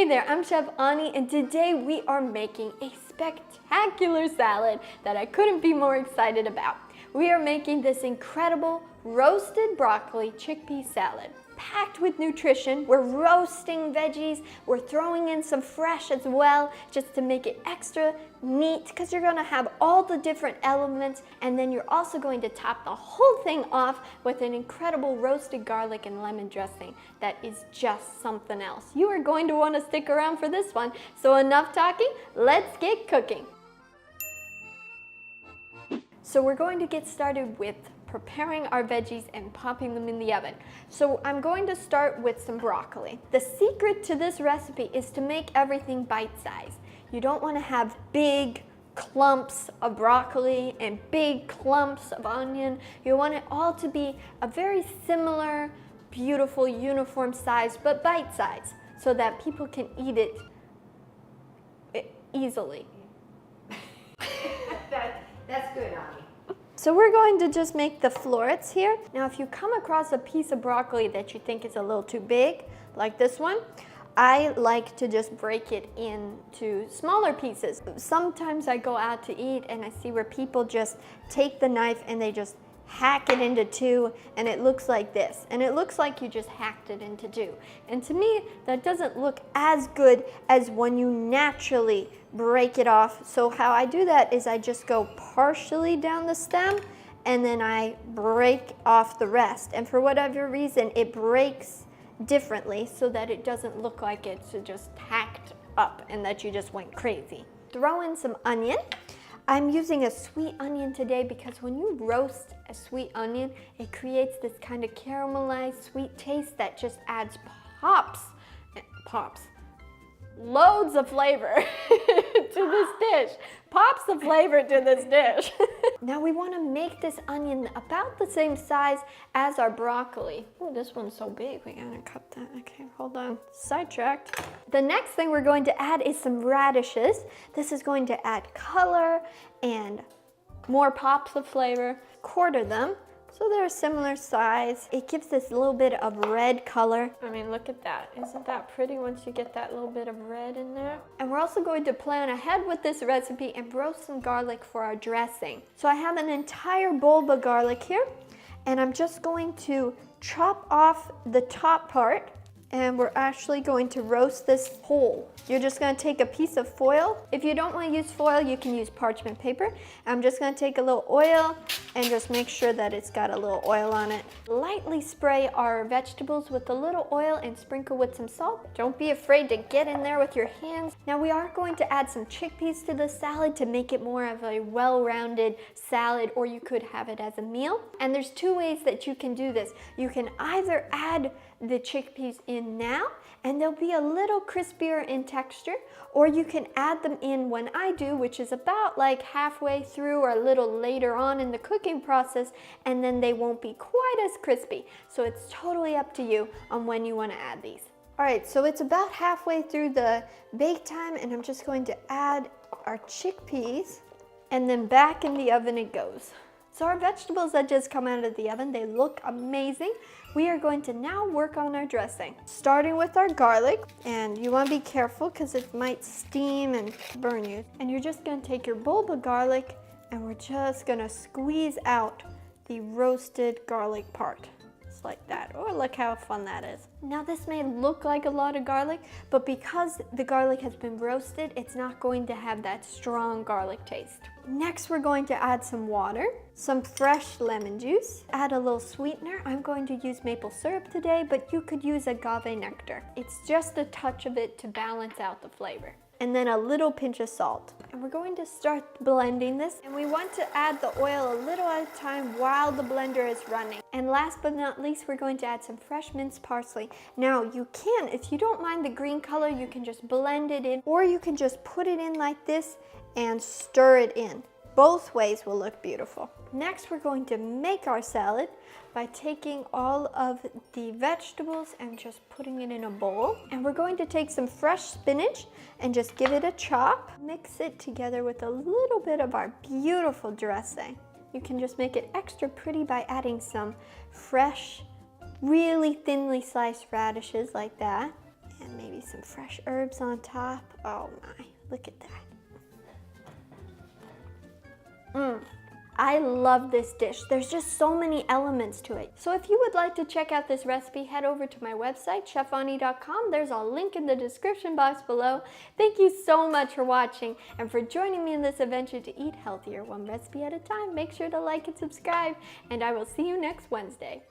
Hey there, I'm Chef Ani, and today we are making a spectacular salad that I couldn't be more excited about. We are making this incredible roasted broccoli chickpea salad. Packed with nutrition, we're roasting veggies, we're throwing in some fresh as well, just to make it extra neat, because you're gonna have all the different elements, and then you're also going to top the whole thing off with an incredible roasted garlic and lemon dressing that is just something else. You are going to want to stick around for this one. So enough talking, let's get cooking. So we're going to get started with preparing our veggies and popping them in the oven. So I'm going to start with some broccoli. The secret to this recipe is to make everything bite-sized. You don't want to have big clumps of broccoli and big clumps of onion. You want it all to be a very similar, beautiful, uniform size, but bite-sized, so that people can eat it easily. That's good, Ani. So we're going to just make the florets here. Now if you come across a piece of broccoli that you think is a little too big, like this one, I like to just break it into smaller pieces. Sometimes I go out to eat and I see where people just take the knife and they just hack it into two, and it looks like this. And it looks like you just hacked it into two. And to me, that doesn't look as good as when you naturally break it off. So how I do that is I just go partially down the stem and then I break off the rest. And for whatever reason, it breaks differently so that it doesn't look like it's just hacked up and that you just went crazy. Throw in some onion. I'm using a sweet onion today because when you roast a sweet onion, it creates this kind of caramelized sweet taste that just adds loads of flavor to this dish. Pops of flavor to this dish. Now we want to make this onion about the same size as our broccoli. Oh, this one's so big, we gotta cut that. Okay, hold on, sidetracked. The next thing we're going to add is some radishes. This is going to add color and more pops of flavor. Quarter them so they're a similar size. It gives this little bit of red color. I mean, look at that. Isn't that pretty once you get that little bit of red in there? And we're also going to plan ahead with this recipe and roast some garlic for our dressing. So I have an entire bulb of garlic here, and I'm just going to chop off the top part, and we're actually going to roast this whole. You're just gonna take a piece of foil. If you don't wanna use foil, you can use parchment paper. I'm just gonna take a little oil and just make sure that it's got a little oil on it. Lightly spray our vegetables with a little oil and sprinkle with some salt. Don't be afraid to get in there with your hands. Now we are going to add some chickpeas to the salad to make it more of a well-rounded salad, or you could have it as a meal. And there's two ways that you can do this. You can either add the chickpeas in now, and they'll be a little crispier in texture, or you can add them in when I do, which is about like halfway through or a little later on in the cooking process, and then they won't be quite as crispy. So it's totally up to you on when you want to add these. All right, so it's about halfway through the bake time, and I'm just going to add our chickpeas, and then back in the oven it goes. So our vegetables that just come out of the oven, they look amazing. We are going to now work on our dressing. Starting with our garlic, and you want to be careful because it might steam and burn you. And you're just going to take your bulb of garlic, and we're just going to squeeze out the roasted garlic part. Just like that. Oh, look how fun that is. Now this may look like a lot of garlic, but because the garlic has been roasted, it's not going to have that strong garlic taste. Next, we're going to add some water, some fresh lemon juice, add a little sweetener. I'm going to use maple syrup today, but you could use agave nectar. It's just a touch of it to balance out the flavor. And then a little pinch of salt. And we're going to start blending this, and we want to add the oil a little at a time while the blender is running. And last but not least, we're going to add some fresh minced parsley. Now you can, if you don't mind the green color, you can just blend it in, or you can just put it in like this and stir it in. Both ways will look beautiful. Next, we're going to make our salad by taking all of the vegetables and just putting it in a bowl. And we're going to take some fresh spinach and just give it a chop. Mix it together with a little bit of our beautiful dressing. You can just make it extra pretty by adding some fresh, really thinly sliced radishes like that. And maybe some fresh herbs on top. Oh my, look at that. I love this dish. There's just so many elements to it. So if you would like to check out this recipe, head over to my website, chefani.com. There's a link in the description box below. Thank you so much for watching and for joining me in this adventure to eat healthier, one recipe at a time. Make sure to like and subscribe, and I will see you next Wednesday.